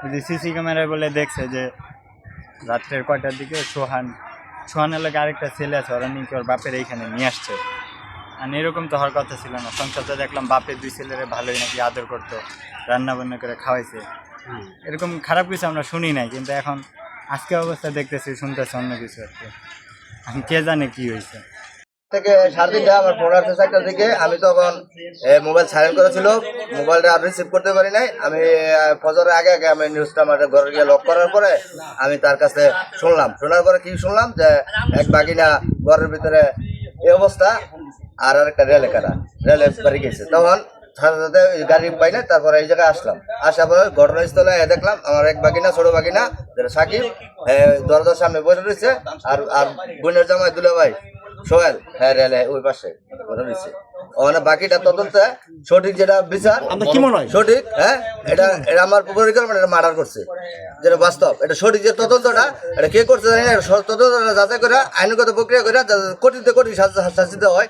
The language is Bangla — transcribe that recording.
যে সিসি ক্যামেরায় বলে দেখছে যে রাত্রের কয়টার দিকে সোহানের লাগে আরেকটা ছেলে আছে, ওরা নাকি ওর বাপের এইখানে নিয়ে আসছে। আর এরকম তো হওয়ার কথা ছিল না। সংসারটা দেখলাম বাপের 2 ছেলেরে ভালোই নাকি আদর করতো, রান্না বান্না করে খাওয়াইছে। এরকম খারাপ কিছু আমরা শুনি নাই, কিন্তু এখন আজকে অবস্থা দেখতেছি, শুনতেছি অন্য কিছু আর কি। এখন কে জানে কি হয়েছে। থেকে 3:30 আমার ফোন আসছে 4টার দিকে। আমি তখন মোবাইল সাইলেন্ট করেছিল, মোবাইলটা আর রিসিভ করতে পারি নাই। আমি ফজরের আগে আগে আমি নিউজটা আমার ঘরে গিয়ে লক করার পরে আমি তার কাছে শোনার পরে কি শুনলাম যে এক বাগিনা ঘরের ভিতরে এই অবস্থা, আর একটা রেলে বাড়ি গেছে। তখন সাথে গাড়ি পাই না, তারপরে এই জায়গায় আসলাম। আসার পরে ঘটনাস্থলে দেখলাম আমার এক বাগিনা, ছোট বাগিনা সাকিব দরজার সামনে বসে রয়েছে, আর বোনের জামাই দুলা ভাই সোহেল রেলে ওই পাশে বসে রয়েছে। ওখানে বাকিটা তদন্ত সঠিক যেটা বিচার কি মনে হয় সঠিক, এটা আমার পরিকল্পনা, এটা মার্ডার করছে, যেটা বাস্তব। এটা সঠিক যে তদন্তটা, এটা কে করছে জানি না। তদন্তটা যাচাই করে আইনগত প্রক্রিয়া করে কঠিন শাস্তি দেওয়া হয়।